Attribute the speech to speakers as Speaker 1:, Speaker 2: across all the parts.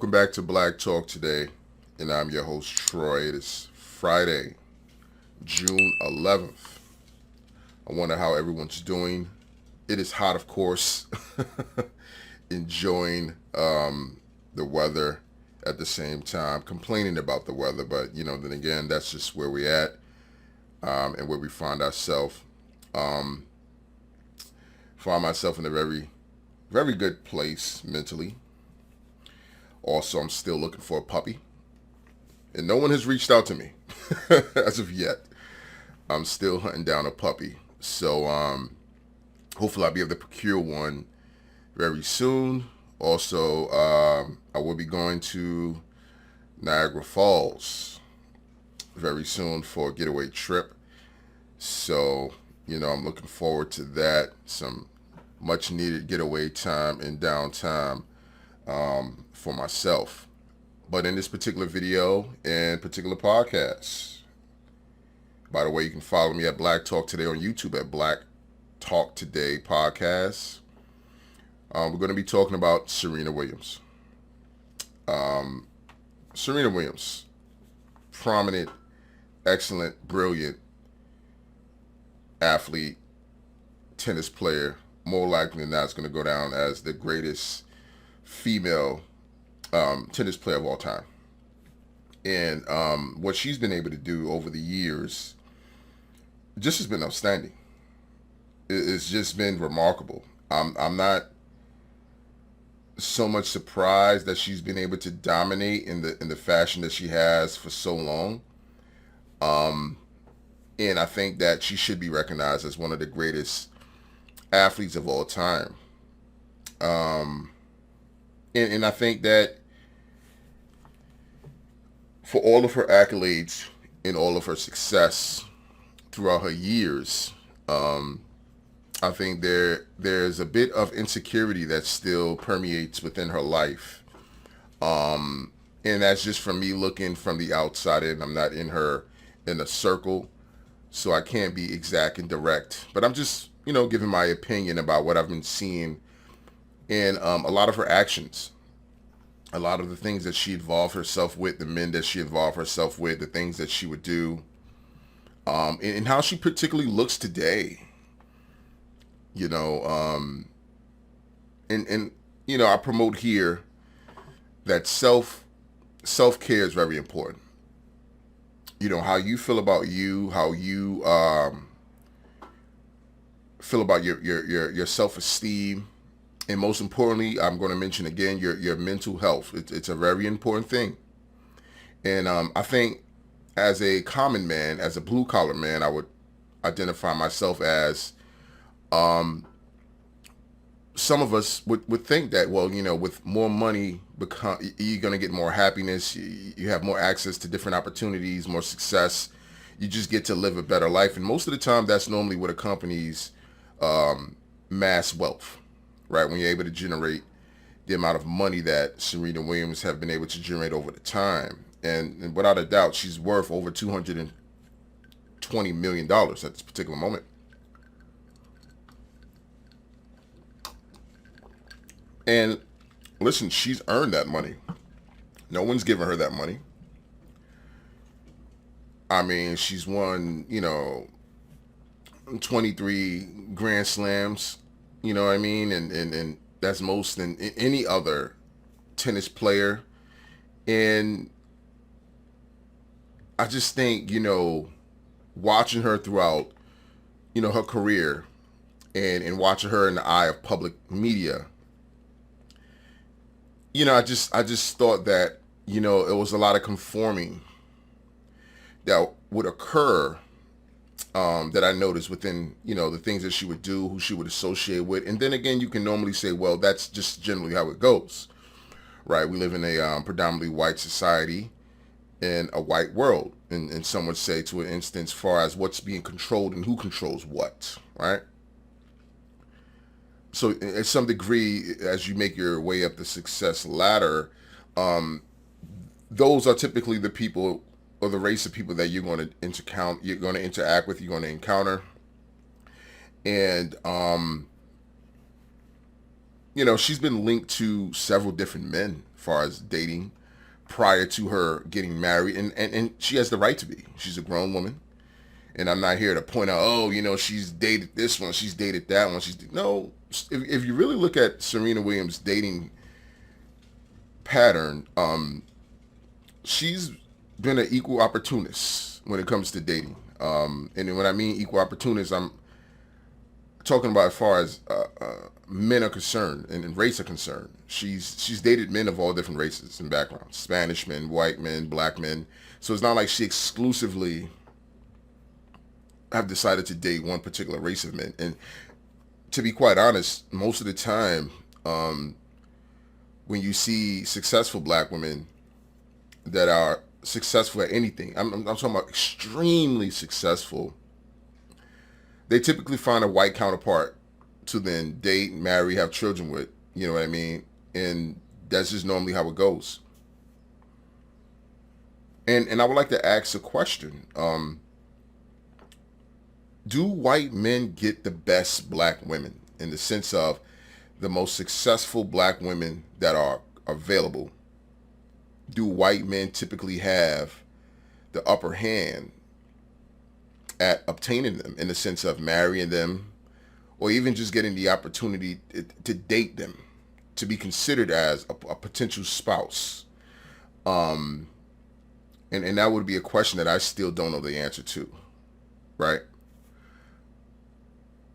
Speaker 1: Welcome back to Black Talk today, and I'm your host Troy. It is Friday, June 11th. I wonder how everyone's doing. It is hot, of course. Enjoying the weather at the same time, complaining about the weather, but then again, that's just where we're at and where we find ourselves. Um, find myself in a very, very good place mentally. Also, I'm still looking for a puppy, and no one has reached out to me as of yet. I'm still hunting down a puppy, so hopefully I'll be able to procure one very soon. Also, I will be going to Niagara Falls very soon for a getaway trip. So, I'm looking forward to that. Some much needed getaway time and downtime for myself. But in this particular video and particular podcast, by the way, you can follow me at Black Talk Today on YouTube at Black Talk Today Podcast. We're going to be talking about Serena Williams. Serena Williams, prominent, excellent, brilliant athlete, tennis player. More likely than not, is going to go down as the greatest female tennis player of all time. And what she's been able to do over the years just has been outstanding. It's just been remarkable. I'm not so much surprised that she's been able to dominate in the fashion that she has for so long. And I think that she should be recognized as one of the greatest athletes of all time. And I think that for all of her accolades and all of her success throughout her years, I think there's a bit of insecurity that still permeates within her life. And that's just from me looking from the outside in. I'm not in a circle, so I can't be exact and direct. But I'm just, giving my opinion about what I've been seeing in a lot of her actions. A lot of the things that she involved herself with, the men that she involved herself with, the things that she would do, and how she particularly looks today. And I promote here that self-care is very important. How you feel about you, how you feel about your self-esteem, and most importantly, I'm going to mention again your mental health. It's a very important thing. And I think as a common man, as a blue-collar man, I would identify myself as some of us would think that, well, with more money, you're going to get more happiness. You have more access to different opportunities, more success. You just get to live a better life. And most of the time, that's normally what accompanies mass wealth, right? When you're able to generate the amount of money that Serena Williams have been able to generate over the time. And without a doubt, she's worth over $220 million at this particular moment. And listen, she's earned that money. No one's given her that money. I mean, she's won, 23 Grand Slams, you know what I mean? And that's most than any other tennis player. And I just think, watching her throughout, her career and watching her in the eye of public media, I just thought that, it was a lot of conforming that would occur that I noticed within, the things that she would do, who she would associate with. And then again, you can normally say, well, that's just generally how it goes, right? We live in a predominantly white society in a white world. And some would say, to an instance, as far as what's being controlled and who controls what, right? So at some degree, as you make your way up the success ladder, those are typically the people or the race of people that you're going to interact with, you're going to encounter. And she's been linked to several different men far as dating prior to her getting married, and she has the right to be. She's a grown woman, and I'm not here to point out, oh, she's dated this one, she's dated that one. No. If you really look at Serena Williams' dating pattern, she's been an equal opportunist when it comes to dating. And when I mean equal opportunist, I'm talking about as far as men are concerned and race are concerned. She's dated men of all different races and backgrounds: Spanish men, white men, black men. So it's not like she exclusively have decided to date one particular race of men. And to be quite honest, most of the time, when you see successful black women that are successful at anything, I'm talking about extremely successful, they typically find a white counterpart to then date, marry, have children with. You know what I mean? And that's just normally how it goes. And I would like to ask a question. Do white men get the best black women, in the sense of the most successful black women that are available? Do white men typically have the upper hand at obtaining them, in the sense of marrying them, or even just getting the opportunity to date them, to be considered as a potential spouse? And that would be a question that I still don't know the answer to, right?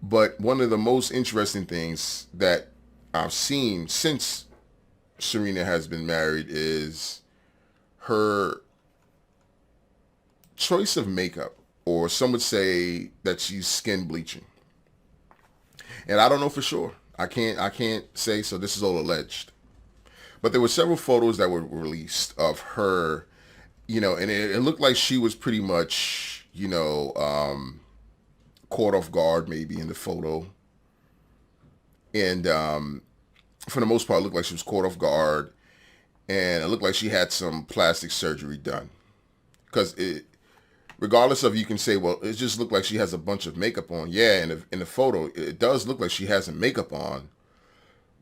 Speaker 1: But one of the most interesting things that I've seen since Serena has been married is her choice of makeup, or some would say that she's skin bleaching. And I don't know for sure. I can't say, so this is all alleged. But there were several photos that were released of her, and it looked like she was pretty much, caught off guard maybe in the photo. And for the most part, it looked like she was caught off guard. And it looked like she had some plastic surgery done. Because regardless of, you can say, well, it just looked like she has a bunch of makeup on. Yeah, in the photo, it does look like she has some makeup on.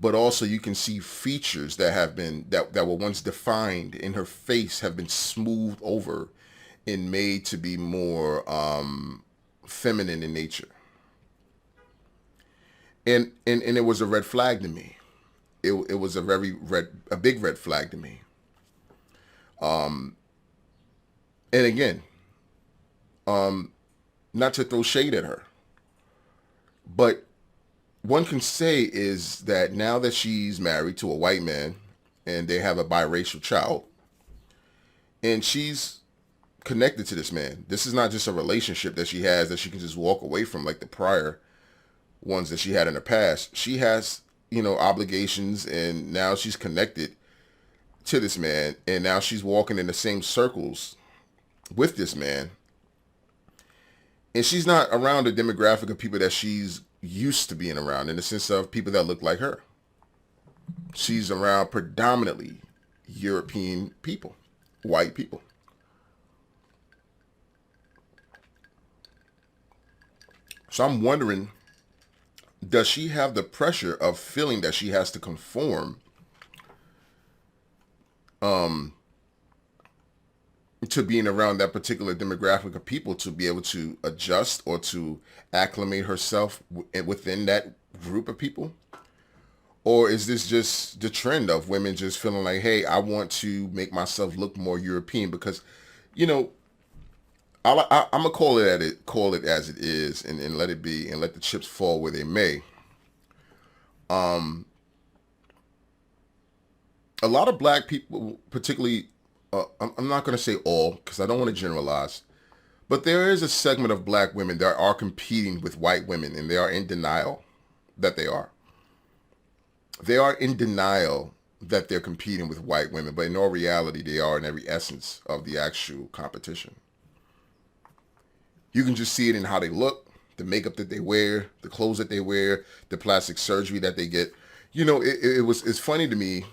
Speaker 1: But also you can see features that have been, that were once defined in her face, have been smoothed over and made to be more feminine in nature. And it was a red flag to me. It was a big red flag to me. And again, not to throw shade at her, but one can say is that now that she's married to a white man and they have a biracial child, and she's connected to this man, this is not just a relationship that she has that she can just walk away from like the prior ones that she had in the past. She has, obligations, and now she's connected to this man, and now she's walking in the same circles with this man. And she's not around the demographic of people that she's used to being around, in the sense of people that look like her. She's around predominantly European people, white people. So I'm wondering, does she have the pressure of feeling that she has to conform to being around that particular demographic of people, to be able to adjust or to acclimate herself within that group of people? Or is this just the trend of women just feeling like, hey, I want to make myself look more European? Because, I'm gonna call it as it is, and let it be, and let the chips fall where they may. A lot of black people, particularly, I'm not gonna say all, because I don't want to generalize, but there is a segment of black women that are competing with white women, and they are in denial that they are. They are in denial that they're competing with white women, but in all reality, they are in every essence of the actual competition. You can just see it in how they look, the makeup that they wear, the clothes that they wear, the plastic surgery that they get. It's funny to me,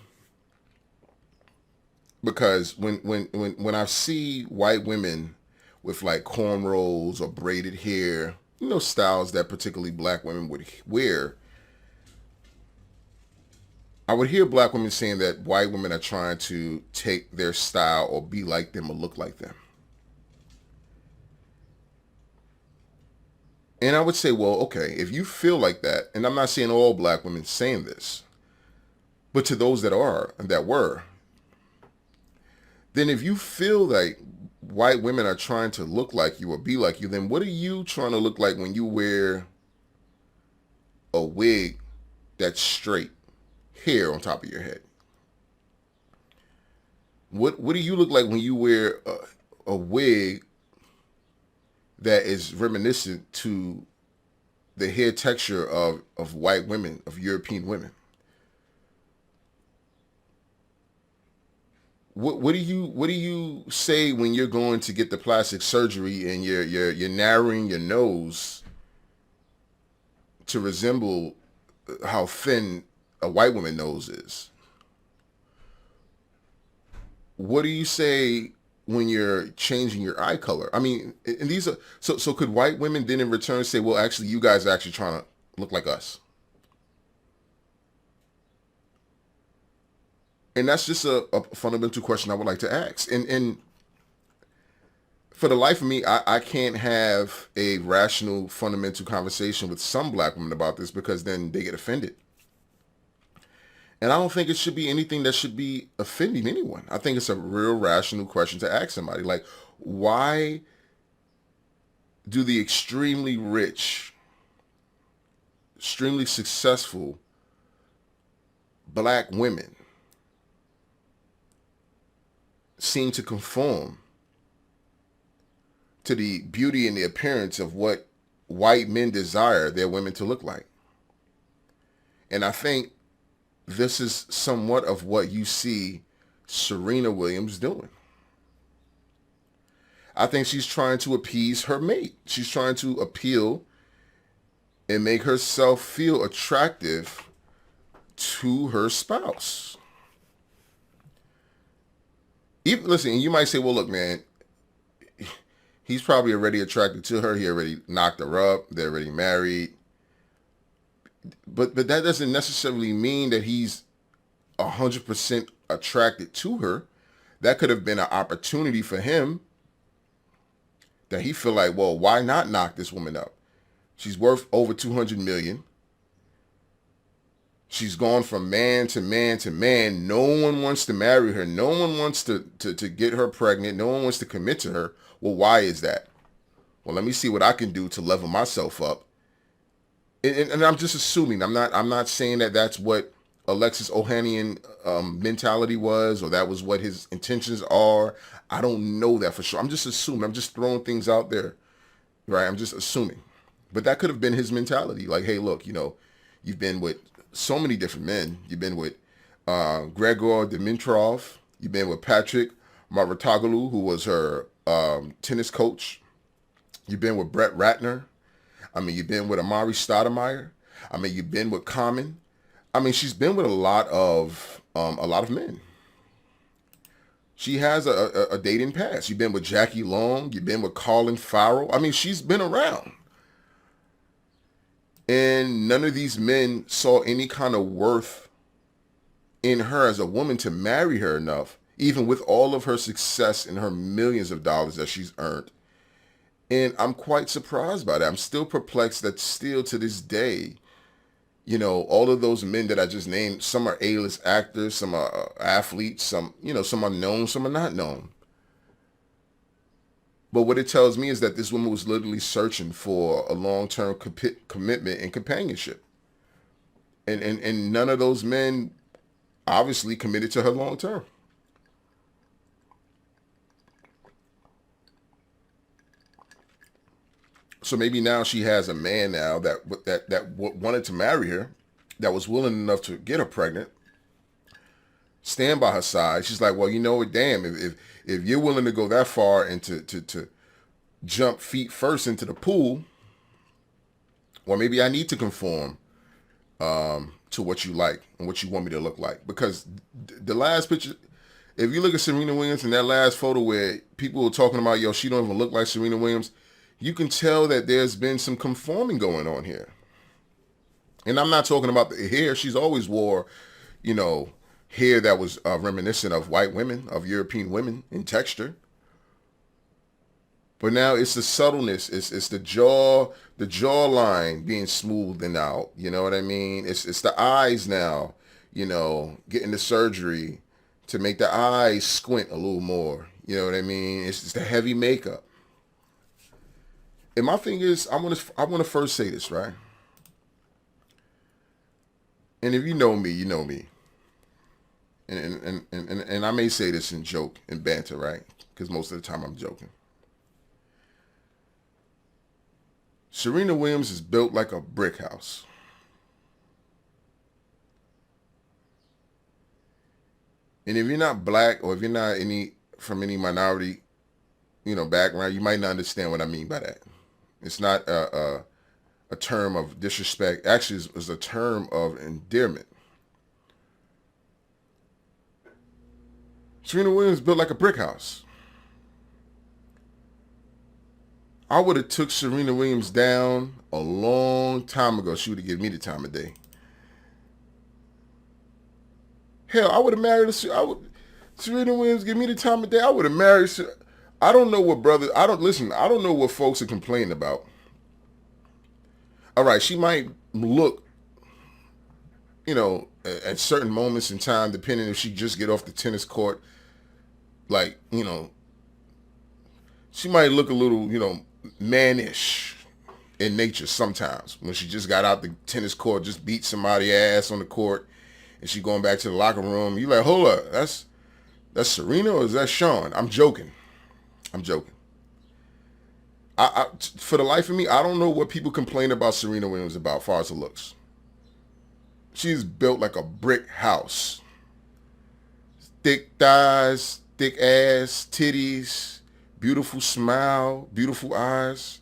Speaker 1: because when I see white women with like cornrows or braided hair, styles that particularly black women would wear, I would hear black women saying that white women are trying to take their style or be like them or look like them. And I would say, well, okay, if you feel like that, and I'm not saying all black women saying this, but to those that are and that were, then if you feel like white women are trying to look like you or be like you, then what are you trying to look like when you wear a wig that's straight, hair on top of your head? What do you look like when you wear a wig that is reminiscent to the hair texture of white women, of European women? What do you say when you're going to get the plastic surgery and you're narrowing your nose to resemble how thin a white woman nose is? What do you say when you're changing your eye color? I mean, and these are so could white women then in return say, well, actually you guys are actually trying to look like us? And that's just a fundamental question I would like to ask. And for the life of me, I can't have a rational, fundamental conversation with some black women about this because then they get offended. And I don't think it should be anything that should be offending anyone. I think it's a real rational question to ask somebody. Like, why do the extremely rich, extremely successful black women seem to conform to the beauty and the appearance of what white men desire their women to look like? And I think this is somewhat of what you see Serena Williams doing. I think she's trying to appease her mate. She's trying to appeal and make herself feel attractive to her spouse. Even listen, you might say, well, look, man, he's probably already attracted to her. He already knocked her up. They're already married. But that doesn't necessarily mean that he's 100% attracted to her. That could have been an opportunity for him that he feel like, well, why not knock this woman up? She's worth over 200 million. She's gone from man to man to man. No one wants to marry her. No one wants to get her pregnant. No one wants to commit to her. Well, why is that? Well, let me see what I can do to level myself up. And I'm just assuming. I'm not saying that that's what Alexis Ohanian mentality was, or that was what his intentions are. I don't know that for sure. I'm just assuming. I'm just throwing things out there, right? I'm just assuming. But that could have been his mentality. Like, hey, look, you've been with so many different men. You've been with Gregor Dimitrov. You've been with Patrick Marvatoglou, who was her tennis coach. You've been with Brett Ratner. I mean, you've been with Amari Stoudemire. I mean, you've been with Common. I mean, she's been with a lot of men. She has a dating past. You've been with Jackie Long. You've been with Colin Farrell. I mean, she's been around. And none of these men saw any kind of worth in her as a woman to marry her enough, even with all of her success and her millions of dollars that she's earned. And I'm quite surprised by that. I'm still perplexed that still to this day, all of those men that I just named, some are A-list actors, some are athletes, some are known, some are not known. But what it tells me is that this woman was literally searching for a long-term commitment and companionship. And none of those men obviously committed to her long-term. So maybe now she has a man now that wanted to marry her, that was willing enough to get her pregnant, stand by her side. She's like, well, you know what, damn, if you're willing to go that far and to jump feet first into the pool, well, maybe I need to conform to what you like and what you want me to look like. Because the last picture, if you look at Serena Williams in that last photo where people were talking about, yo, she don't even look like Serena Williams, you can tell that there's been some conforming going on here. And I'm not talking about the hair. She's always wore, you know, hair that was reminiscent of white women, of European women in texture. But now it's the subtleness. It's the jawline being smoothed out. You know what I mean? It's the eyes now. You know, getting the surgery to make the eyes squint a little more. You know what I mean? It's the heavy makeup. And my thing is, I wanna first say this, right? And if you know me, you know me. And I may say this in joke and banter, right? Because most of the time I'm joking. Serena Williams is built like a brick house. And if you're not black or if you're not from any minority, background, you might not understand what I mean by that. It's not a term of disrespect. Actually, it's a term of endearment. Serena Williams built like a brick house. I would have took Serena Williams down a long time ago. She would have given me the time of day. Hell, I would have married her. Serena Williams give me the time of day. I would have married. I don't know what brother. I don't listen. I don't know what folks are complaining about. All right, she might look, at certain moments in time, depending if she just get off the tennis court, like she might look a little, mannish in nature sometimes when she just got out the tennis court, just beat somebody's ass on the court, and she going back to the locker room. You like, hold up, that's Serena or is that Sean? I'm joking. For the life of me, I don't know what people complain about Serena Williams about as far as her looks. She's built like a brick house. Thick thighs, thick ass, titties, beautiful smile, beautiful eyes.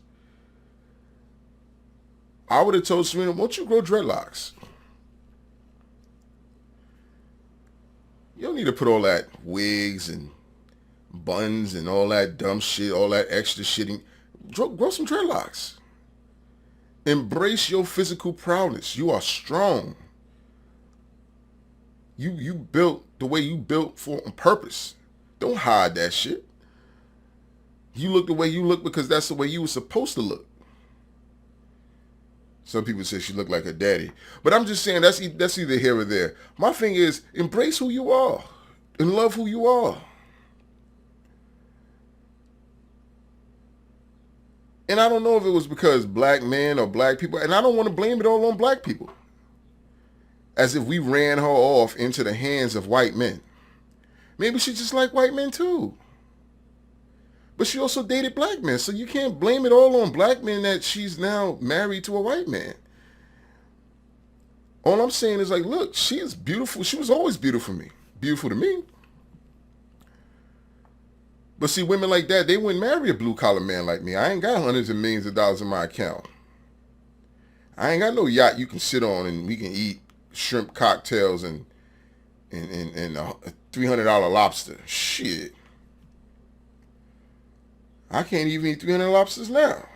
Speaker 1: I would have told Serena, won't you grow dreadlocks? You don't need to put all that wigs and buns and all that dumb shit, all that extra shit. Grow some dreadlocks. Embrace your physical prowess. You are strong. You built the way you built for on purpose. Don't hide that shit. You look the way you look because that's the way you were supposed to look. Some people say she looked like her daddy. But I'm just saying that's either here or there. My thing is, embrace who you are and love who you are. And I don't know if it was because black men or black people, and I don't want to blame it all on black people. As if we ran her off into the hands of white men. Maybe she just like white men too. But she also dated black men, so you can't blame it all on black men that she's now married to a white man. All I'm saying is like, look, she is beautiful. She was always beautiful to me. But see, women like that, they wouldn't marry a blue-collar man like me. I ain't got hundreds of millions of dollars in my account. I ain't got no yacht you can sit on and we can eat shrimp cocktails and a $300 lobster. Shit. I can't even eat 300 lobsters now.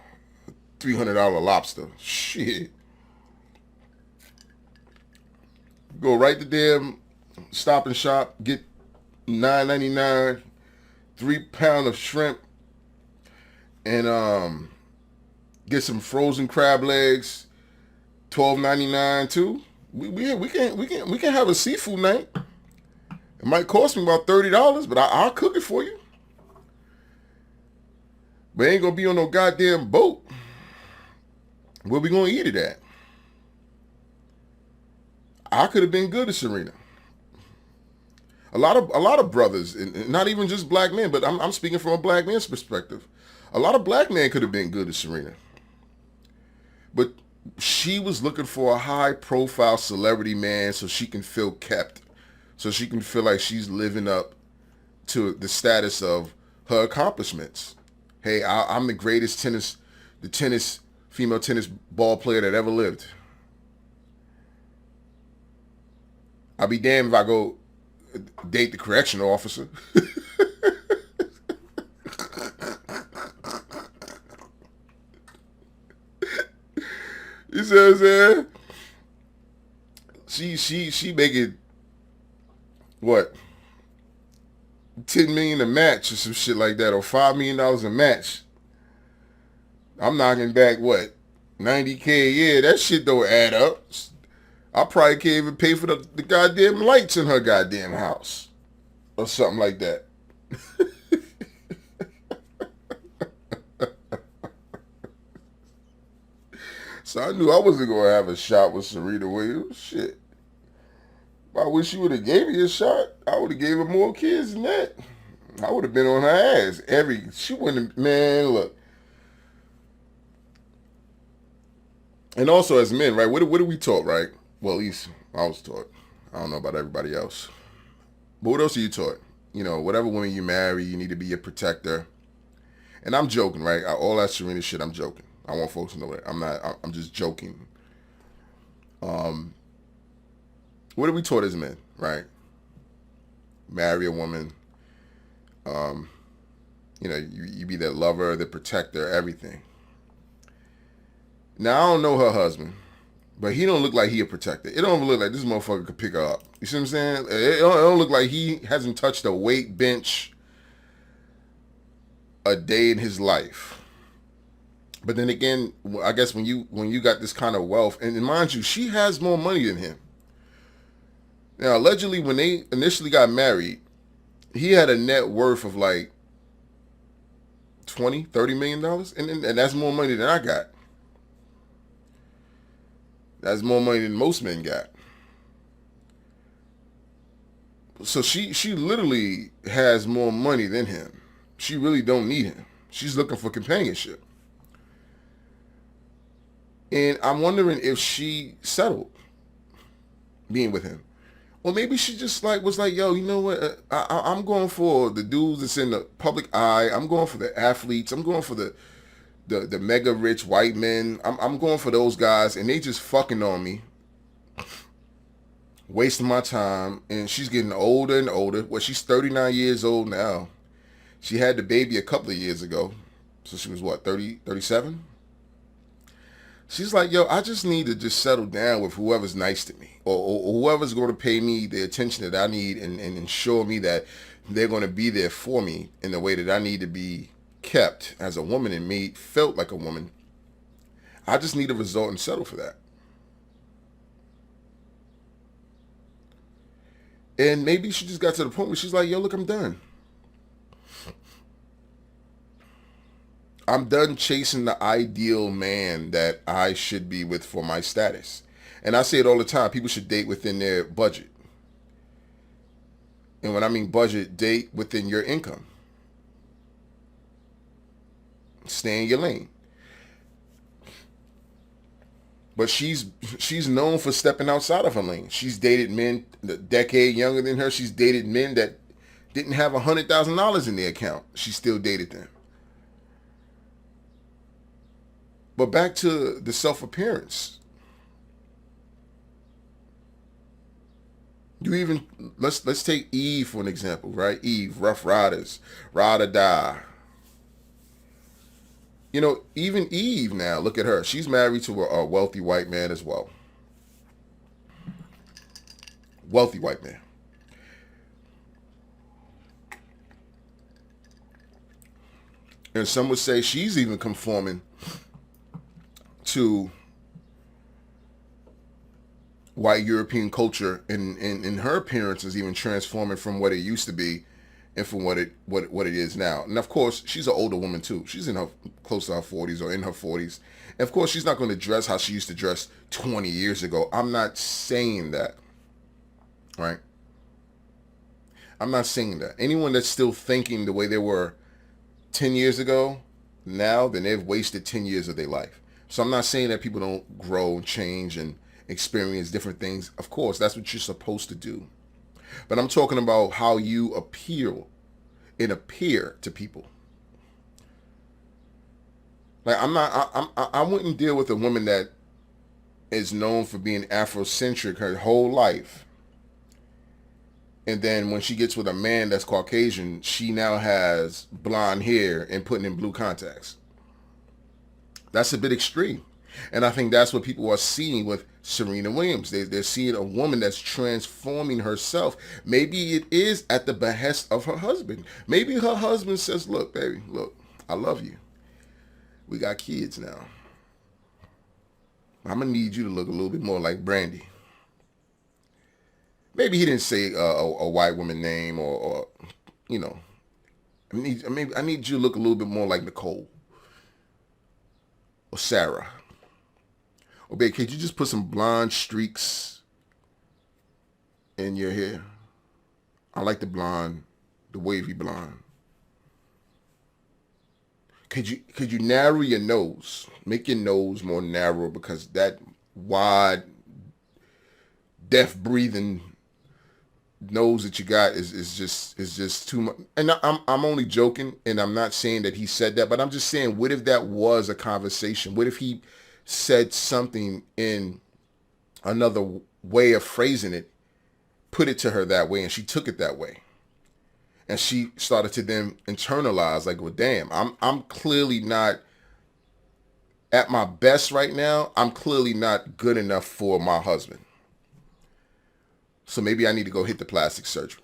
Speaker 1: $300 lobster. Shit. Go right to damn Stop and Shop, get $9.99, 3 pounds of shrimp, and get some frozen crab legs, $12.99 too. We can have a seafood night. It might cost me about $30, but I'll cook it for you. But ain't gonna be on no goddamn boat. Where we gonna eat it at? I could have been good to Serena. A lot of brothers, and not even just black men, but I'm speaking from a black man's perspective. A lot of black men could have been good to Serena. But she was looking for a high profile celebrity man so she can feel kept. So she can feel like she's living up to the status of her accomplishments. Hey, I'm the greatest female tennis ball player that ever lived. I'll be damned if I go date the correctional officer. You see what I'm saying? She make it what, 10 million a match or some shit like that, or $5 million a match. I'm knocking back what, 90K a year. That shit don't add up. I probably can't even pay for the goddamn lights in her goddamn house or something like that. So I knew I wasn't gonna have a shot with Serena Williams. Shit. I wish she would have gave me a shot. I would have gave her more kids than that. I would have been on her ass. She wouldn't have, man, look. And also as men, right, what are we taught, right? Well, at least I was taught. I don't know about everybody else. But what else are you taught? You know, whatever woman you marry, you need to be a protector. And I'm joking, right? All that Serena shit, I'm joking. I want folks to know that. I'm not, I'm just joking. What are we taught as men, right? Marry a woman. You know, you be that lover, the protector, everything. Now, I don't know her husband, but he don't look like he a protector. It don't look like this motherfucker could pick her up. You see what I'm saying? It don't look like he hasn't touched a weight bench a day in his life. But then again, I guess when you got this kind of wealth, and mind you, she has more money than him. Now, allegedly, when they initially got married, he had a net worth of like $20-30 million, and that's more money than I got. That's more money than most men got. So she literally has more money than him. She really don't need him. She's looking for companionship. And I'm wondering if she settled being with him. Or maybe she just like was like, yo, you know what? I'm going for the dudes that's in the public eye. I'm going for the athletes. I'm going for the mega rich white men. I'm going for those guys, and they just fucking on me, wasting my time. And she's getting older and older. Well, she's 39 years old now. She had the baby a couple of years ago. So she was what, 30, 37? She's like, yo, I just need to just settle down with whoever's nice to me, or whoever's going to pay me the attention that I need and ensure me that they're going to be there for me in the way that I need to be kept as a woman and made felt like a woman. I just need to resort and settle for that. And maybe she just got to the point where she's like, yo, look, I'm done. I'm done chasing the ideal man that I should be with for my status. And I say it all the time. People should date within their budget. And when I mean budget, date within your income. Stay in your lane. But she's known for stepping outside of her lane. She's dated men a decade younger than her. She's dated men that didn't have $100,000 in their account. She still dated them. But back to the self-appearance. Let's take Eve for an example, right? Eve, Rough Riders, Ride or Die. You know, even Eve now, look at her. She's married to a wealthy white man as well. Wealthy white man. And some would say she's even conforming to white European culture, and her appearance is even transforming from what it used to be and from what it is now. And of course, she's an older woman too. She's in her close to her 40s or in her 40s. And of course, she's not going to dress how she used to dress 20 years ago. I'm not saying that, right? I'm not saying that. Anyone that's still thinking the way they were 10 years ago, now, then they've wasted 10 years of their life. So I'm not saying that people don't grow and change and experience different things. Of course, that's what you're supposed to do. But I'm talking about how you appear to people. Like I wouldn't deal with a woman that is known for being Afrocentric her whole life. And then when she gets with a man that's Caucasian, she now has blonde hair and putting in blue contacts. That's a bit extreme. And I think that's what people are seeing with Serena Williams. They're seeing a woman that's transforming herself. Maybe it is at the behest of her husband. Maybe her husband says, look, baby, look, I love you. We got kids now. I'm going to need you to look a little bit more like Brandy. Maybe he didn't say a white woman name or you know, I need you to look a little bit more like Nicole or Sarah. Or babe, could you just put some blonde streaks in your hair? I like the blonde, the wavy blonde. Could you narrow your nose? Make your nose more narrow, because that wide, death breathing nose that you got is just too much. And I'm only joking, and I'm not saying that he said that, but I'm just saying, what if that was a conversation? What if he said something in another way of phrasing it, put it to her that way, and she took it that way, and she started to then internalize, like, well, damn, I'm clearly not at my best right now. I'm clearly not good enough for my husband. So maybe I need to go hit the plastic surgery.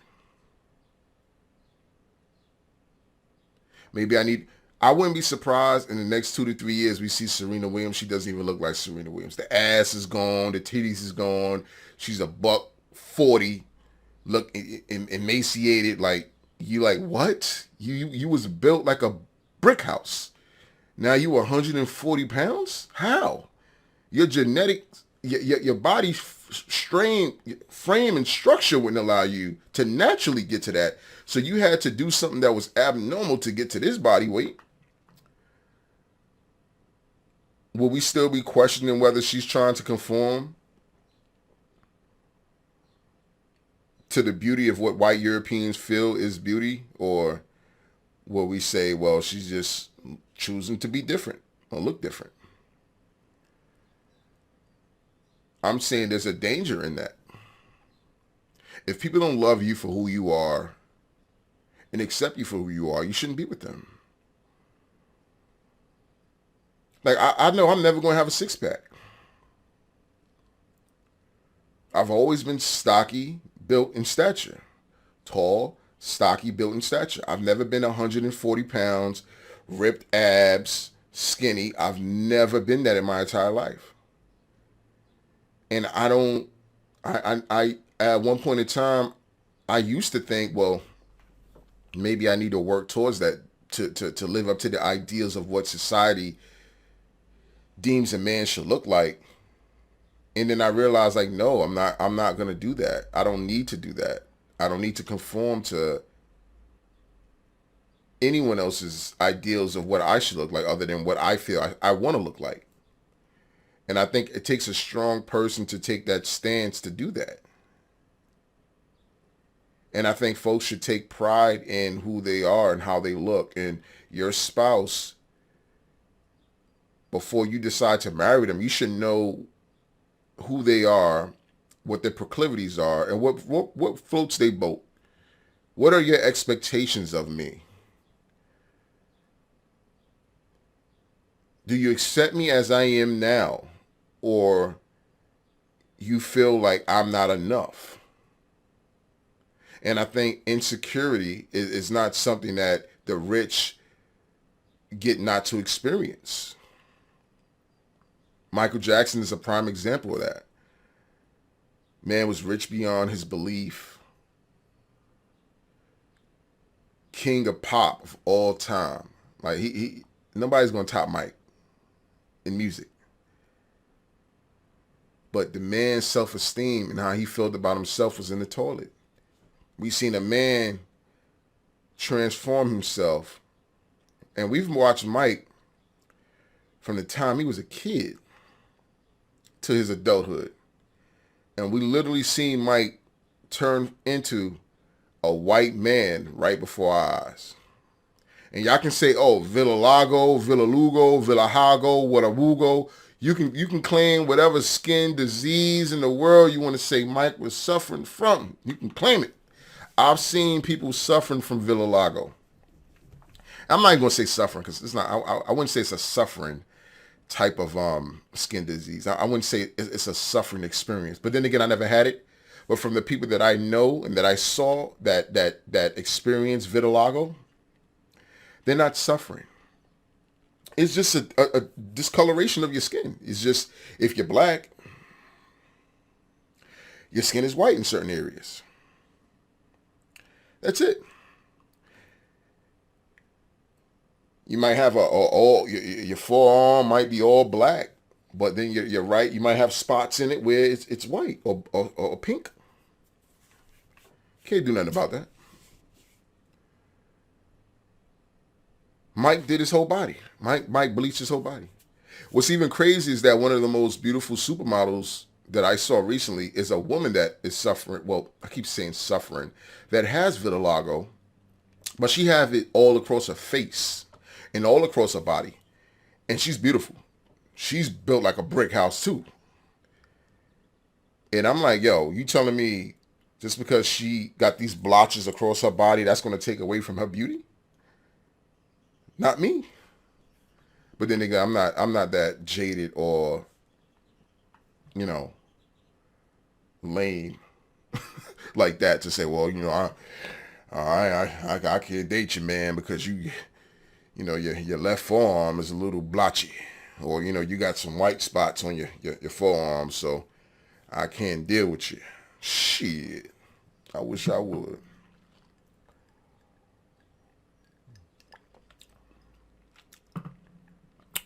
Speaker 1: I wouldn't be surprised in the next 2 to 3 years we see Serena Williams. She doesn't even look like Serena Williams. The ass is gone. The titties is gone. She's a $140, look emaciated. Like, you like, what? You was built like a brick house. Now you 140 pounds? How? Your genetics, your body frame and structure wouldn't allow you to naturally get to that. So you had to do something that was abnormal to get to this body weight. Will we still be questioning whether she's trying to conform to the beauty of what white Europeans feel is beauty? Or will we say, well, she's just choosing to be different or look different? I'm saying there's a danger in that. If people don't love you for who you are and accept you for who you are, you shouldn't be with them. Like, I know I'm never going to have a six-pack. I've always been stocky, built in stature. Tall, stocky, built in stature. I've never been 140 pounds, ripped abs, skinny. I've never been that in my entire life. And I at one point in time, I used to think, well, maybe I need to work towards that to live up to the ideals of what society deems a man should look like. And then I realized, like, no, I'm not going to do that. I don't need to do that. I don't need to conform to anyone else's ideals of what I should look like, other than what I feel I want to look like. And I think it takes a strong person to take that stance to do that. And I think folks should take pride in who they are and how they look. And your spouse, before you decide to marry them, you should know who they are, what their proclivities are, and what floats their boat. What are your expectations of me? Do you accept me as I am now? Or you feel like I'm not enough? And I think insecurity is not something that the rich get not to experience. Michael Jackson is a prime example of that. Man was rich beyond his belief. King of pop of all time. Like, he nobody's gonna top Mike in music. But the man's self-esteem and how he felt about himself was in the toilet. We've seen a man transform himself. And we've watched Mike from the time he was a kid to his adulthood. And we literally seen Mike turn into a white man right before our eyes. And y'all can say, oh, Villa Lago, Villa Lugo, Villa Hago, Wadawugo. You can claim whatever skin disease in the world you want to say Mike was suffering from. You can claim it. I've seen people suffering from Villa Lago. I'm not even going to say suffering, because it's not. I wouldn't say it's a suffering type of skin disease. I wouldn't say it's a suffering experience, but then again, I never had it. But from the people that I know and that I saw that experienced vitiligo, they're not suffering. It's just a discoloration of your skin. It's just, if you're black, your skin is white in certain areas. That's it. You might have your forearm might be all black, but then you're right. You might have spots in it where it's white or pink. Can't do nothing about that. Mike did his whole body. Mike bleached his whole body. What's even crazy is that one of the most beautiful supermodels that I saw recently is a woman that is suffering. Well, I keep saying suffering, that has vitiligo, but she have it all across her face and all across her body, and she's beautiful. She's built like a brick house too. And I'm like, yo, you telling me just because she got these blotches across her body, that's going to take away from her beauty? Not me. But then again, I'm not that jaded or, lame like that to say, well, I can't date you, man, because your left forearm is a little blotchy, or you got some white spots on your forearm, so I can't deal with you. Shit, I wish I would.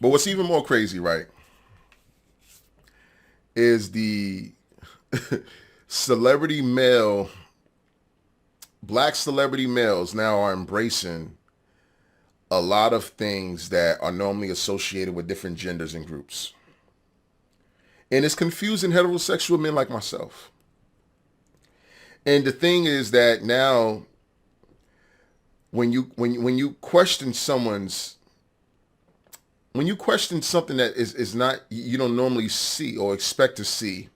Speaker 1: But what's even more crazy, right, is the celebrity male, black celebrity males now are embracing a lot of things that are normally associated with different genders and groups. And it's confusing heterosexual men like myself. And the thing is that now when you question someone's, when you question something that is not, you don't normally see or expect to see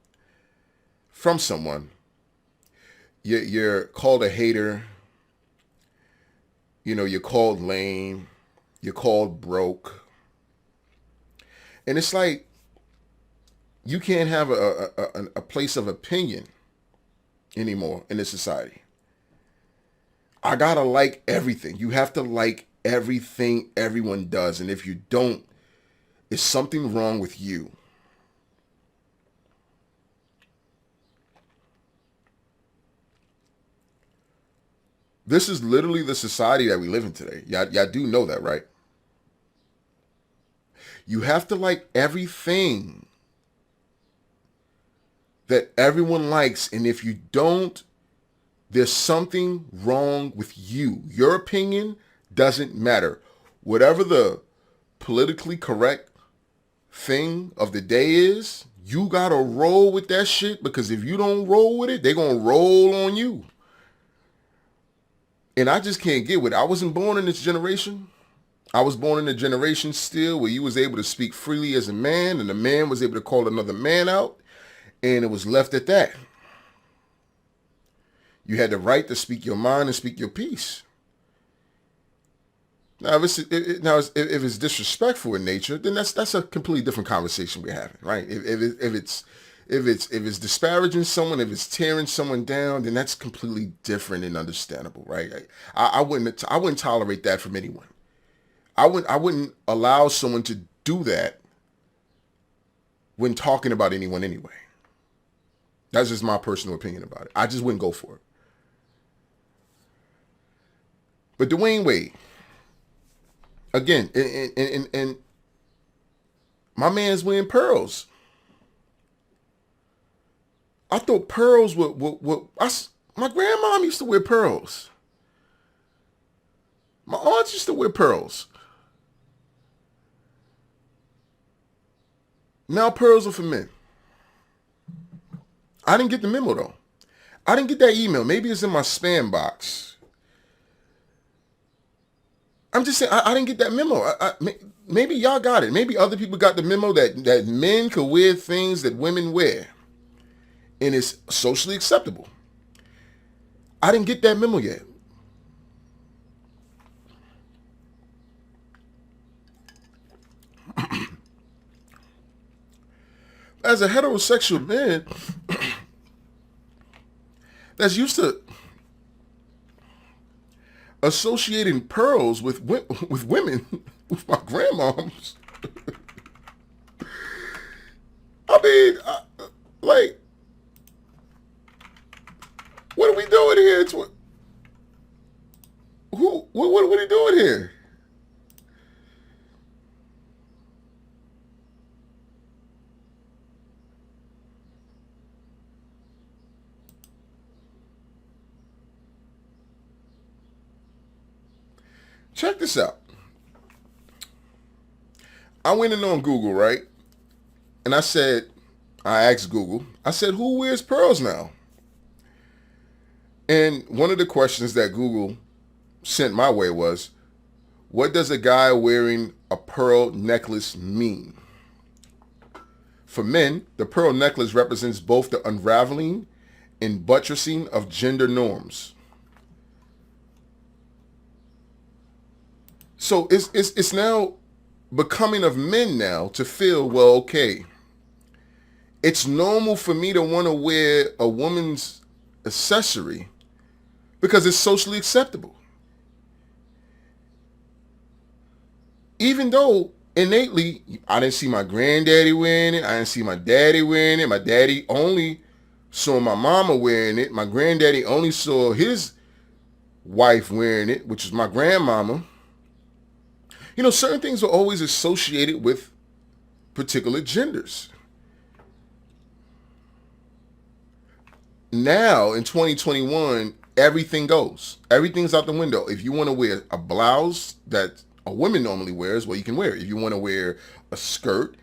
Speaker 1: from someone, you're called a hater, you're called lame, you're called broke. And it's like, you can't have a place of opinion anymore in this society. I gotta like everything. You have to like everything everyone does. And if you don't, it's something wrong with you. This is literally the society that we live in today. Y'all do know that, right? You have to like everything that everyone likes. And if you don't, there's something wrong with you. Your opinion doesn't matter. Whatever the politically correct thing of the day is, you gotta roll with that shit, because if you don't roll with it, they're gonna roll on you. And I just can't get with it. I wasn't born in this generation. I was born in a generation still where you was able to speak freely as a man, and a man was able to call another man out, and it was left at that. You had the right to speak your mind and speak your piece. Now, if it's disrespectful in nature, then that's a completely different conversation we're having, right? If it's disparaging someone, if it's tearing someone down, then that's completely different and understandable, right? I wouldn't tolerate that from anyone. I wouldn't allow someone to do that when talking about anyone anyway. That's just my personal opinion about it. I just wouldn't go for it. But Dwayne Wade, again, and my man's wearing pearls. I thought pearls were my grandmom used to wear pearls. My aunts used to wear pearls. Now pearls are for men. I didn't get the memo though. I didn't get that email. Maybe it's in my spam box. I'm just saying, I didn't get that memo. Maybe y'all got it. Maybe other people got the memo that men could wear things that women wear, and it's socially acceptable. I didn't get that memo yet. as a heterosexual man that's used to associating pearls with women, with my grandmoms. I mean, like, what are we doing here? What are we doing here? Check this out. I went in on Google, right? And I asked Google, I said, who wears pearls now? And one of the questions that Google sent my way was, what does a guy wearing a pearl necklace mean? For men, the pearl necklace represents both the unraveling and buttressing of gender norms. So it's now becoming of men now to feel, well, okay, it's normal for me to want to wear a woman's accessory because it's socially acceptable. Even though innately, I didn't see my granddaddy wearing it. I didn't see my daddy wearing it. My daddy only saw my mama wearing it. My granddaddy only saw his wife wearing it, which is my grandmama. You know, certain things are always associated with particular genders. Now, in 2021, everything goes. Everything's out the window. If you want to wear a blouse that a woman normally wears, well, you can wear it. If you want to wear a skirt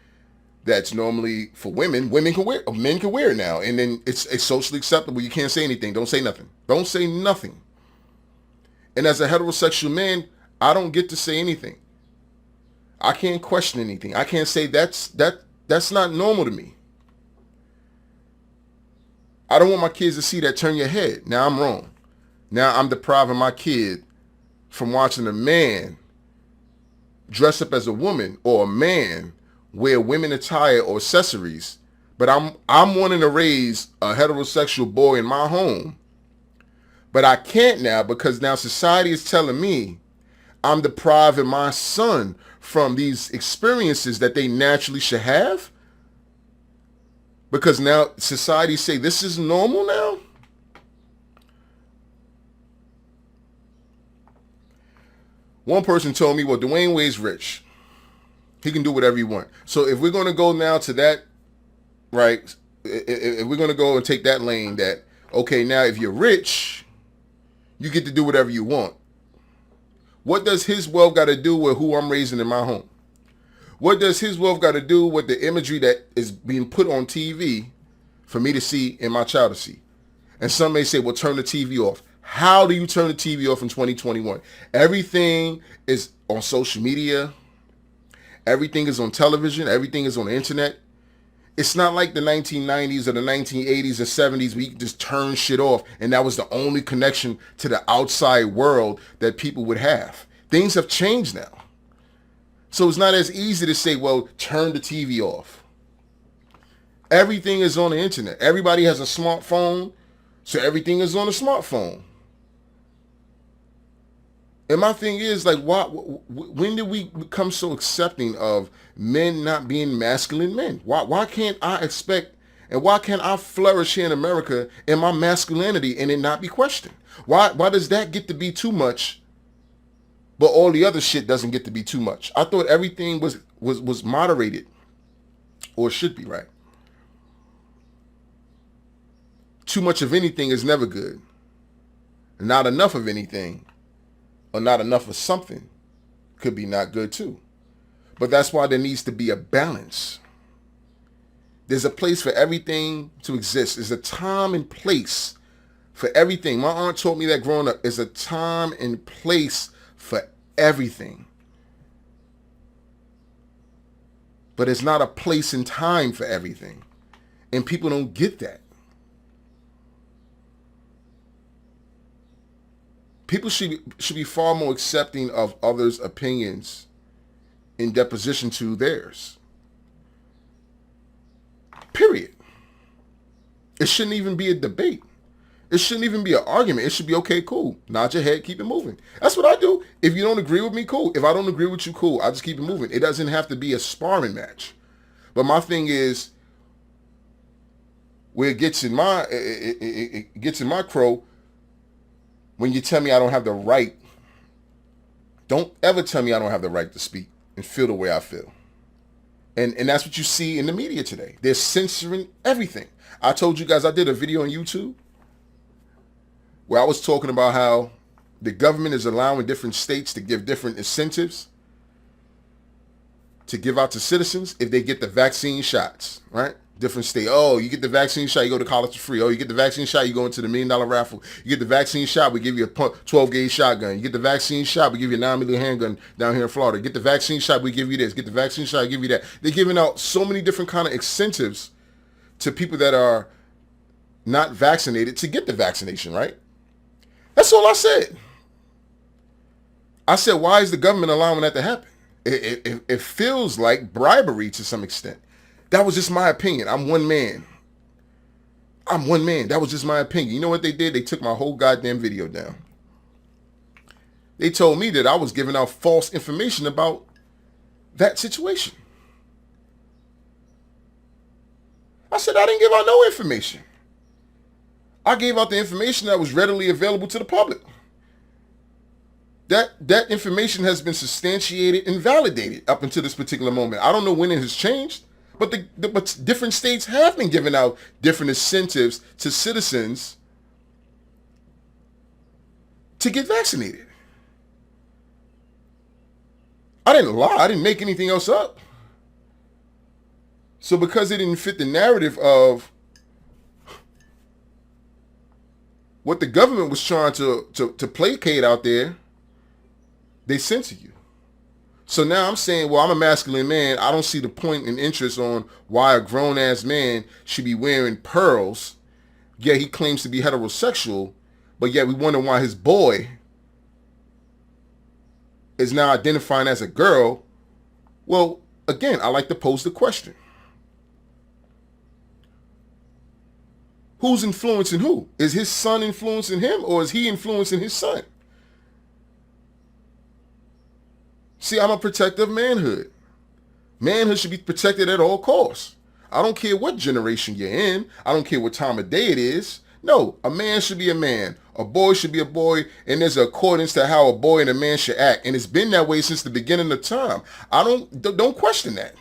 Speaker 1: that's normally for women, women can wear, men can wear it now. And then it's socially acceptable. You can't say anything. Don't say nothing. Don't say nothing. And as a heterosexual man, I don't get to say anything. I can't question anything. I can't say that's not normal to me. I don't want my kids to see that turn your head. Now I'm wrong. Now I'm depriving my kid from watching a man dress up as a woman or a man wear women attire or accessories. But I'm wanting to raise a heterosexual boy in my home. But I can't now because now society is telling me I'm depriving my son from these experiences that they naturally should have. Because now society say this is normal now. One person told me, well, Dwayne Wade's rich. He can do whatever he wants. So if we're going to go now to that, right, if we're going to go and take that lane that, okay, now if you're rich, you get to do whatever you want. What does his wealth got to do with who I'm raising in my home? What does his wealth got to do with the imagery that is being put on TV for me to see and my child to see? And some may say, well, turn the TV off. How do you turn the TV off in 2021? Everything is on social media. Everything is on television. Everything is on the internet. It's not like the 1990s or the 1980s or 70s where you could just turn shit off and that was the only connection to the outside world that people would have. Things have changed now. So it's not as easy to say, well, turn the TV off. Everything is on the internet. Everybody has a smartphone, so everything is on a smartphone. And my thing is, like, when did we become so accepting of men not being masculine men? Why can't I expect, and why can't I flourish here in America in my masculinity and it not be questioned? Why does that get to be too much, but all the other shit doesn't get to be too much? I thought everything was moderated, or should be, right? Too much of anything is never good. Not enough of anything, or not enough of something, could be not good too. But that's why there needs to be a balance. There's a place for everything to exist. There's a time and place for everything. My aunt taught me that growing up. There's a time and place for everything. But it's not a place and time for everything. And people don't get that. People should be far more accepting of others' opinions in deposition to theirs. It shouldn't even be a debate. It shouldn't even be an argument. It should be, okay, cool. Nod your head, keep it moving. That's what I do. If you don't agree with me, cool. If I don't agree with you, cool. I just keep it moving. It doesn't have to be a sparring match. But my thing is, where it gets in my crow, when you tell me I don't have the right, don't ever tell me I don't have the right to speak and feel the way I feel. And that's what you see in the media today. They're censoring everything. I told you guys I did a video on YouTube where I was talking about how the government is allowing different states to give different incentives to give out to citizens if they get the vaccine shots, right? Different state. Oh, you get the vaccine shot, you go to college for free. Oh, you get the vaccine shot, you go into the $1 million raffle. You get the vaccine shot, we give you a 12-gauge shotgun. You get the vaccine shot, we give you a 9mm handgun down here in Florida. Get the vaccine shot, we give you this. Get the vaccine shot, we give you that. They're giving out so many different kind of incentives to people that are not vaccinated to get the vaccination, right? That's all I said. I said, why is the government allowing that to happen? It feels like bribery to some extent. That was just my opinion. I'm one man. That was just my opinion. You know what they did? They took my whole goddamn video down. They told me that I was giving out false information about that situation. I said I didn't give out no information. I gave out the information that was readily available to the public. That information has been substantiated and validated up until this particular moment. I don't know when it has changed, but but different states have been giving out different incentives to citizens to get vaccinated. I didn't lie. I didn't make anything else up. So because it didn't fit the narrative of what the government was trying to placate out there, they censor you. So now I'm saying, well, I'm a masculine man. I don't see the point and interest on why a grown-ass man should be wearing pearls. Yeah, he claims to be heterosexual, but yet we wonder why his boy is now identifying as a girl. Well, again, I like to pose the question. Who's influencing who? Is his son influencing him, or is he influencing his son? See, I'm a protector of manhood. Manhood should be protected at all costs. I don't care what generation you're in. I don't care what time of day it is. No, a man should be a man. A boy should be a boy, and there's accordance to how a boy and a man should act. And it's been that way since the beginning of time. Don't question that.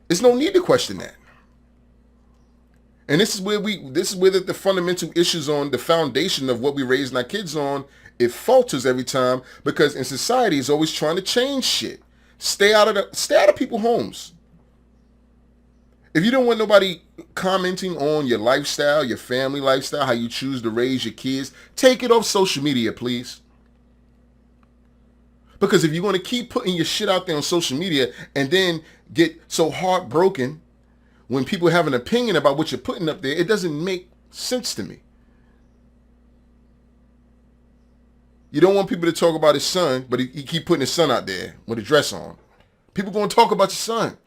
Speaker 1: There's no need to question that. And this is where the fundamental issues on the foundation of what we raising our kids on, it falters every time, because in society is always trying to change shit. Stay out of people's homes. If you don't want nobody commenting on your lifestyle, your family lifestyle, how you choose to raise your kids, take it off social media, please. Because if you're going to keep putting your shit out there on social media and then get so heartbroken when people have an opinion about what you're putting up there, it doesn't make sense to me. You don't want people to talk about his son, but he keep putting his son out there with a dress on. People going to talk about your son.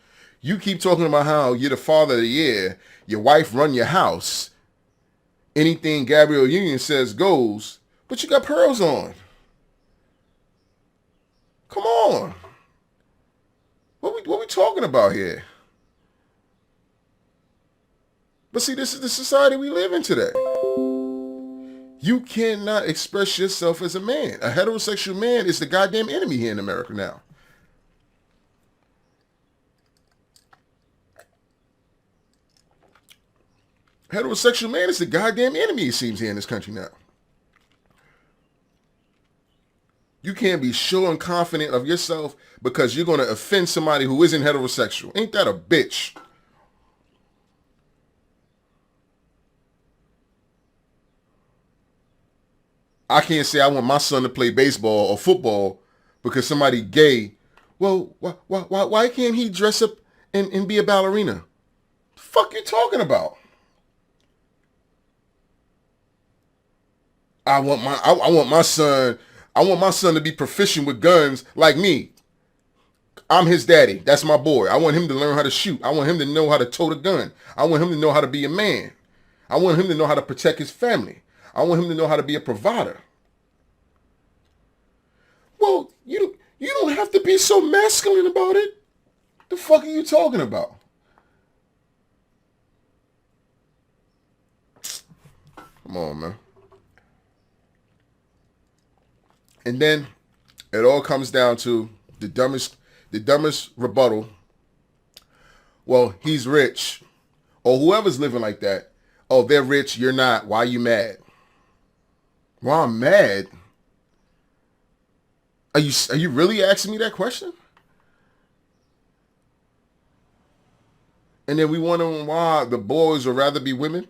Speaker 1: You keep talking about how you're the father of the year, your wife run your house, anything Gabrielle Union says goes, but you got pearls on. Come on. What we talking about here? But see, this is the society we live in today. You cannot express yourself as a man. A heterosexual man is the goddamn enemy here in America now. Heterosexual man is the goddamn enemy, it seems, here in this country now. You can't be sure and confident of yourself because you're going to offend somebody who isn't heterosexual. Ain't that a bitch? I can't say I want my son to play baseball or football because somebody gay. Well, why can't he dress up and be a ballerina? The fuck you talking about? I want my son to be proficient with guns like me. I'm his daddy. That's my boy. I want him to learn how to shoot. I want him to know how to tote a gun. I want him to know how to be a man. I want him to know how to protect his family. I want him to know how to be a provider. Well, you don't have to be so masculine about it. The fuck are you talking about? Come on, man. And then it all comes down to the dumbest rebuttal. Well, he's rich. Or whoever's living like that. Oh, they're rich, you're not. Why are you mad? Well, I'm mad. Are you really asking me that question? And then we wonder why the boys would rather be women?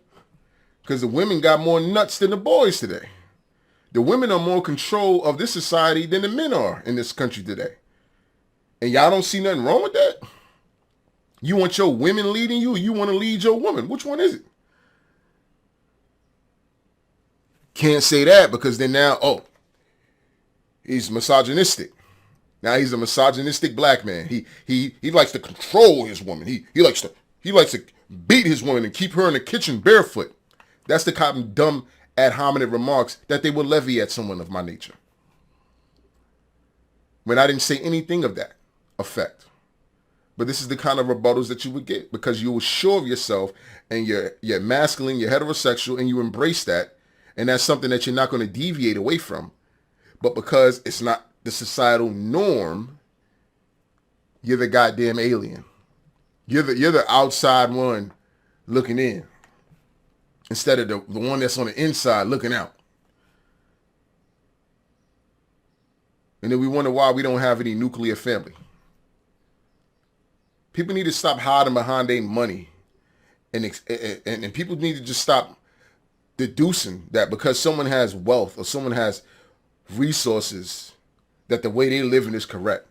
Speaker 1: Because the women got more nuts than the boys today. The women are more in control of this society than the men are in this country today. And y'all don't see nothing wrong with that? You want your women leading you, or you want to lead your woman? Which one is it? Can't say that because then now, oh, he's misogynistic. Now he's a misogynistic black man. He likes to control his woman. He likes to beat his woman and keep her in the kitchen barefoot. That's the kind of dumb ad hominem remarks that they would levy at someone of my nature. When I didn't say anything of that effect. But this is the kind of rebuttals that you would get because you were sure of yourself and you're masculine, you're heterosexual, and you embrace that. And that's something that you're not going to deviate away from. But because it's not the societal norm, you're the goddamn alien. You're the outside one looking in instead of the one that's on the inside looking out. And then we wonder why we don't have any nuclear family. People need to stop hiding behind their money. And people need to just stop deducing that because someone has wealth or someone has resources, that the way they're living is correct,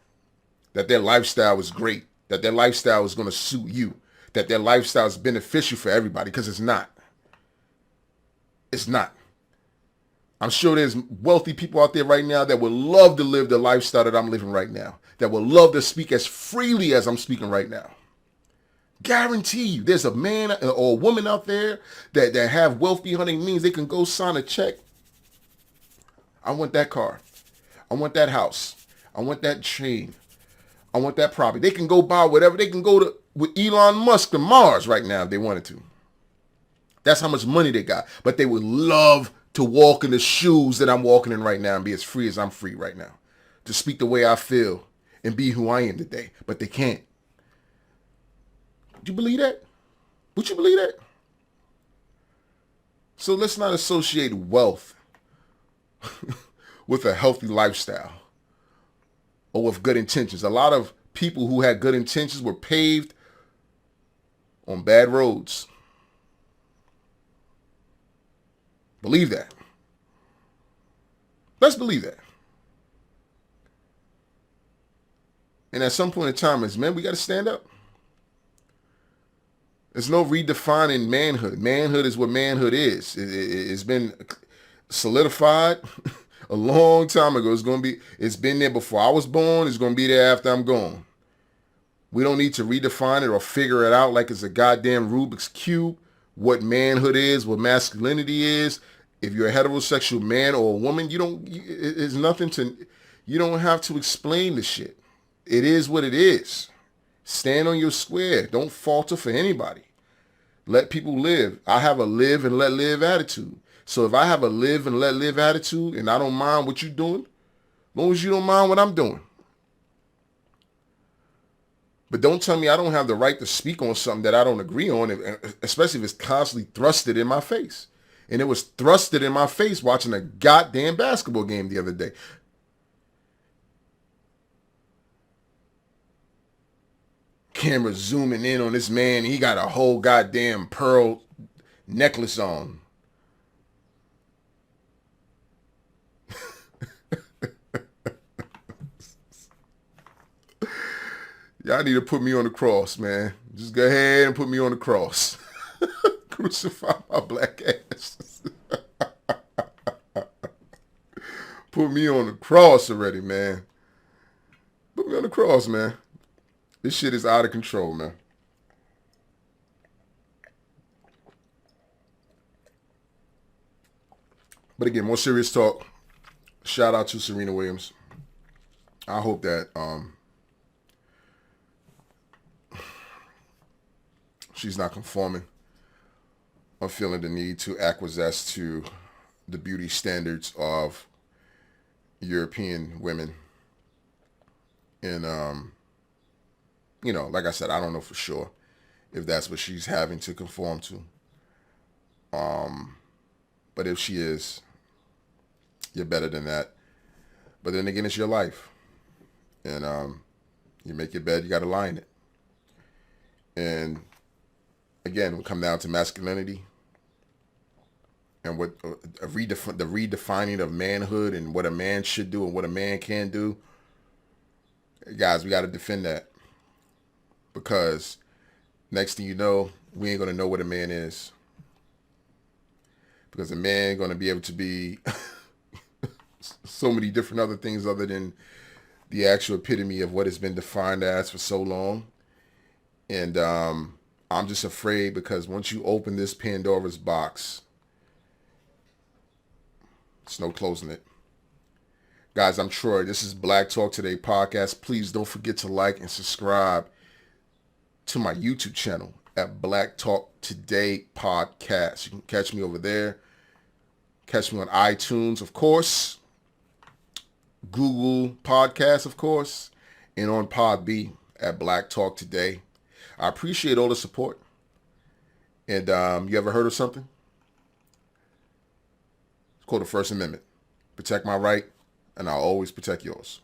Speaker 1: that their lifestyle is great, that their lifestyle is going to suit you, that their lifestyle is beneficial for everybody, because it's not. It's not. I'm sure there's wealthy people out there right now that would love to live the lifestyle that I'm living right now, that would love to speak as freely as I'm speaking right now. Guarantee you, there's a man or a woman out there that have wealth behind their means. They can go sign a check. I want that car. I want that house. I want that chain. I want that property. They can go buy whatever. They can go with Elon Musk to Mars right now if they wanted to. That's how much money they got. But they would love to walk in the shoes that I'm walking in right now and be as free as I'm free right now. To speak the way I feel and be who I am today. But they can't. Do you believe that? Would you believe that? So let's not associate wealth with a healthy lifestyle or with good intentions. A lot of people who had good intentions were paved on bad roads. Believe that. Let's believe that. And at some point in time, as men, we got to stand up. There's no redefining manhood. Manhood is what manhood is. It's been solidified a long time ago. It's been there before I was born. It's going to be there after I'm gone. We don't need to redefine it or figure it out like it's a goddamn Rubik's Cube. What manhood is, what masculinity is. If you're a heterosexual man or a woman, you don't have to explain the shit. It is what it is. Stand on your square. Don't falter for anybody. Let people live. I have a live and let live attitude. So if I have a live and let live attitude and I don't mind what you're doing, as long as you don't mind what I'm doing. But don't tell me I don't have the right to speak on something that I don't agree on, especially if it's constantly thrusted in my face. And it was thrusted in my face watching a goddamn basketball game the other day. Camera zooming in on this man. He got a whole goddamn pearl necklace on. Y'all need to put me on the cross, man. Just go ahead and put me on the cross. Crucify my black ass. Put me on the cross already, man. Put me on the cross, man. This shit is out of control, man. But again, more serious talk. Shout out to Serena Williams. I hope that she's not conforming or feeling the need to acquiesce to the beauty standards of European women. And, like I said, I don't know for sure if that's what she's having to conform to. But if she is, you're better than that. But then again, it's your life. And you make your bed, you got to lie in it. And again, we come down to masculinity and what the redefining of manhood and what a man should do and what a man can do. Guys, we got to defend that, because next thing you know, we ain't going to know what a man is, because a man going to be able to be so many different other things other than the actual epitome of what it's been defined as for so long. And I'm just afraid, because once you open this Pandora's box, it's no closing it. Guys, I'm Troy. This is Black Talk Today podcast. Please don't forget to like and subscribe to my YouTube channel at Black Talk Today podcast. You can catch me over there. Catch me on iTunes, of course. Google Podcasts, of course. And on Podbean at Black Talk Today. I appreciate all the support. And you ever heard of something? It's called the First Amendment. Protect my right, and I'll always protect yours.